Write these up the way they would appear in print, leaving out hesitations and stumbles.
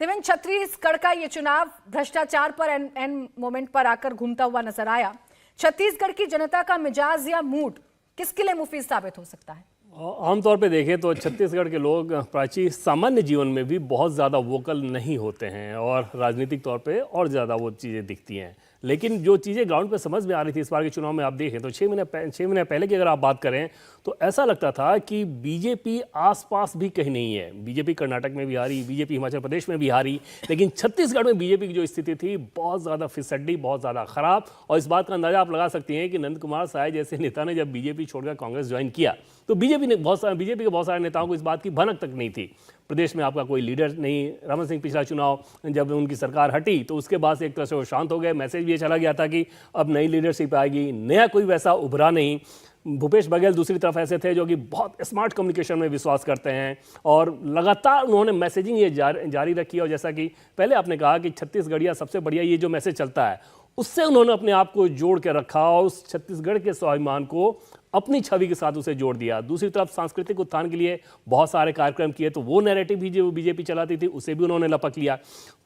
देवेंद्र, छत्तीसगढ़ का ये चुनाव भ्रष्टाचार पर एन मोमेंट पर आकर घूमता हुआ नजर आया। छत्तीसगढ़ की जनता का मिजाज या मूड किसके लिए मुफीद साबित हो सकता है? आमतौर पे देखें तो छत्तीसगढ़ के लोग प्राची सामान्य जीवन में भी बहुत ज़्यादा वोकल नहीं होते हैं और राजनीतिक तौर पे और ज़्यादा वो चीज़ें दिखती हैं। लेकिन जो चीज़ें ग्राउंड पे समझ में आ रही थी इस बार के चुनाव में, आप देखें तो 6 महीने पहले की अगर आप बात करें तो ऐसा लगता था कि बीजेपी आसपास भी कहीं नहीं है। बीजेपी कर्नाटक में भी हारी, बीजेपी हिमाचल प्रदेश में भी हारी, लेकिन छत्तीसगढ़ में बीजेपी की जो स्थिति थी बहुत ज़्यादा फिसड्डी, बहुत ज़्यादा खराब। और इस बात का अंदाजा आप लगा सकती हैं कि नंद कुमार साय जैसे नेता ने जब बीजेपी छोड़कर कांग्रेस ज्वाइन किया तो बीजेपी के बहुत सारे नेताओं को इस बात की भनक तक नहीं थी। प्रदेश में आपका कोई लीडर नहीं। रमन सिंह पिछला चुनाव जब उनकी सरकार हटी तो उसके बाद से एक तरह से वो शांत हो गए। मैसेज भी ये चला गया था कि अब नई लीडरशिप आएगी, नया कोई वैसा उभरा नहीं। भूपेश बघेल दूसरी तरफ ऐसे थे जो कि बहुत स्मार्ट कम्युनिकेशन में विश्वास करते हैं और लगातार उन्होंने मैसेजिंग ये जारी रखी। और जैसा कि पहले आपने कहा कि छत्तीसगढ़िया सबसे बढ़िया ये जो मैसेज चलता है उससे उन्होंने अपने आप को जोड़ के रखा और उस छत्तीसगढ़ के स्वाभिमान को अपनी छवि के साथ उसे जोड़ दिया। दूसरी तरफ सांस्कृतिक उत्थान के लिए बहुत सारे कार्यक्रम किए तो वो नैरेटिव भी जो बीजेपी चलाती थी उसे भी उन्होंने लपक लिया।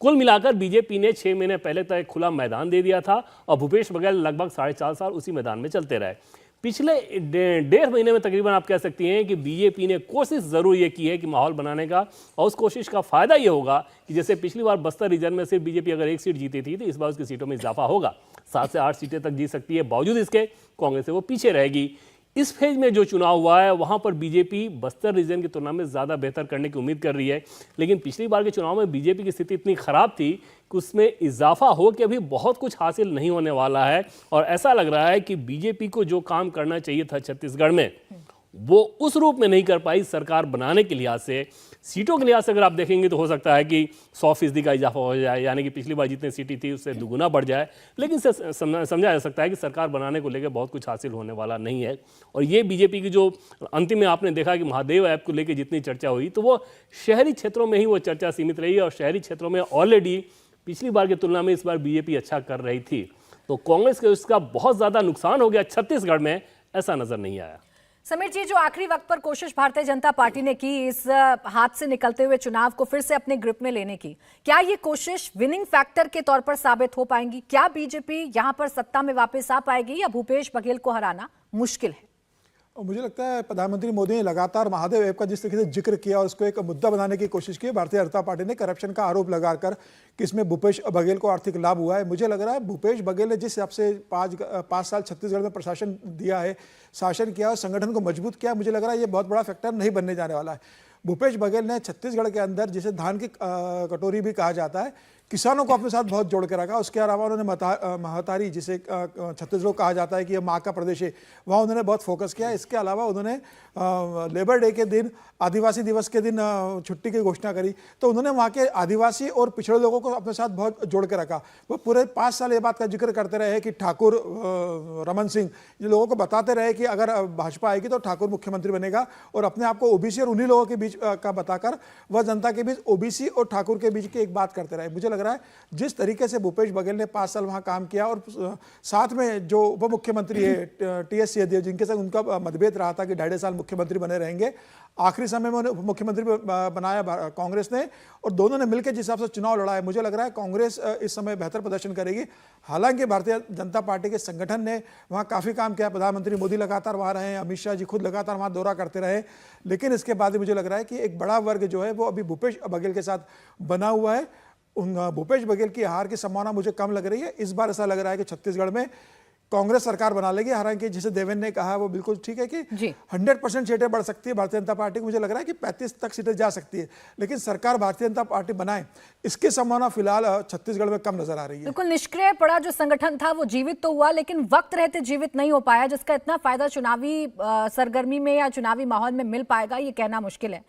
कुल मिलाकर बीजेपी ने 6 महीने पहले तक खुला मैदान दे दिया था और भूपेश बघेल लगभग 4.5 साल उसी मैदान में चलते रहे। पिछले 1.5 महीने में तकरीबन आप कह सकती हैं कि बीजेपी ने कोशिश जरूर ये की है कि माहौल बनाने का, और उस कोशिश का फायदा ये होगा कि जैसे पिछली बार बस्तर रीजन में सिर्फ बीजेपी अगर 1 सीट जीती थी तो इस बार उसकी सीटों में इजाफा होगा। 7 से 8 सीटें तक जीत सकती है। बावजूद इसके कांग्रेस से वो पीछे रहेगी। इस फेज में जो चुनाव हुआ है वहां पर बीजेपी बस्तर रीजन की तुलना में ज्यादा बेहतर करने की उम्मीद कर रही है। लेकिन पिछली बार के चुनाव में बीजेपी की स्थिति इतनी खराब थी कि उसमें इजाफा हो कि अभी बहुत कुछ हासिल नहीं होने वाला है। और ऐसा लग रहा है कि बीजेपी को जो काम करना चाहिए था छत्तीसगढ़ में वो उस रूप में नहीं कर पाई। सरकार बनाने के लिहाज से, सीटों के लिहाज से अगर आप देखेंगे तो हो सकता है कि 100% का इजाफा हो जाए, यानी कि पिछली बार जितनी सीटें थी उससे दुगुना बढ़ जाए। लेकिन समझा जा सकता है कि सरकार बनाने को लेकर बहुत कुछ हासिल होने वाला नहीं है। और ये बीजेपी की जो अंतिम में आपने देखा कि महादेव ऐप को लेकर जितनी चर्चा हुई तो वो शहरी क्षेत्रों में ही वो चर्चा सीमित रही। और शहरी क्षेत्रों में ऑलरेडी पिछली बार की तुलना में इस बार बीजेपी अच्छा कर रही थी, तो कांग्रेस को इसका बहुत ज्यादा नुकसान हो गया। छत्तीसगढ़ में ऐसा नजर नहीं आया। समीर जी, जो आखिरी वक्त पर कोशिश भारतीय जनता पार्टी ने की इस हाथ से निकलते हुए चुनाव को फिर से अपने ग्रिप में लेने की, क्या ये कोशिश विनिंग फैक्टर के तौर पर साबित हो पाएंगी? क्या बीजेपी यहां पर सत्ता में वापस आ पाएगी या भूपेश बघेल को हराना मुश्किल है? और मुझे लगता है प्रधानमंत्री मोदी ने लगातार महादेव ऐप का जिस तरीके से जिक्र किया और उसको एक मुद्दा बनाने की कोशिश की। भारतीय जनता पार्टी ने करप्शन का आरोप लगाकर कि इसमें भूपेश बघेल को आर्थिक लाभ हुआ है। मुझे लग रहा है भूपेश बघेल ने जिस हिसाब से 5 साल छत्तीसगढ़ में प्रशासन दिया है, शासन किया और संगठन को मजबूत किया, मुझे लग रहा है ये बहुत बड़ा फैक्टर नहीं बनने जाने वाला है। भूपेश बघेल ने छत्तीसगढ़ के अंदर जिसे धान की कटोरी भी कहा जाता है, किसानों को अपने साथ बहुत जोड़ के रखा। उसके अलावा उन्होंने महतारी जिसे छत्तीसगढ़ कहा जाता है कि यह माँ का प्रदेश है, वहाँ उन्होंने बहुत फोकस किया। इसके अलावा उन्होंने लेबर डे के दिन, आदिवासी दिवस के दिन छुट्टी की घोषणा करी, तो उन्होंने वहाँ के आदिवासी और पिछड़े लोगों को अपने साथ बहुत जोड़ के रखा। वो पूरे 5 साल ये बात का जिक्र करते रहे कि ठाकुर रमन सिंह ये लोगों को बताते रहे कि अगर भाजपा आएगी तो ठाकुर मुख्यमंत्री बनेगा, और अपने आप को ओबीसी और उन्हीं लोगों के बीच का बताकर वह जनता के बीच ओबीसी और ठाकुर के बीच की एक बात करते रहे। मुझे लग रहा है जिस तरीके से भूपेश बघेल ने 5 साल वहां काम किया और साथ में जो उप मुख्यमंत्री है टीएस सिंहदेव, जिनके साथ उनका मतभेद रहा था कि 2.5 साल मुख्यमंत्री बने रहेंगे, आखिरी समय में उन्हें उप मुख्यमंत्री बनाया कांग्रेस ने और दोनों ने मिलकर जिस हिसाब से चुनाव लड़ा है, मुझे लग रहा है कांग्रेस इस समय बेहतर प्रदर्शन करेगी। हालांकि भारतीय जनता पार्टी के संगठन ने वहां काफी काम किया। प्रधानमंत्री मोदी लगातार वहां रहे, अमित शाह जी खुद लगातार वहां दौरा करते रहे, लेकिन इसके बाद मुझे लग रहा है कि एक बड़ा वर्ग जो है वो अभी भूपेश बघेल के साथ बना हुआ है। भूपेश बघेल की हार की संभावना मुझे कम लग रही है। इस बार ऐसा लग रहा है कि छत्तीसगढ़ में कांग्रेस सरकार बना लेगी। हालांकि जिसे देवेंद्र ने कहा वो बिल्कुल ठीक है कि 100% सीटें बढ़ सकती है भारतीय जनता पार्टी को। मुझे लग रहा है कि 35 तक सीटें जा सकती है, लेकिन सरकार भारतीय जनता पार्टी बनाए इसकी संभावना फिलहाल छत्तीसगढ़ में कम नजर आ रही है। बिल्कुल निष्क्रिय पड़ा जो संगठन था वो जीवित तो हुआ, लेकिन वक्त रहते जीवित नहीं हो पाया, जिसका इतना फायदा चुनावी सरगर्मी में या चुनावी माहौल में मिल पाएगा ये कहना मुश्किल है।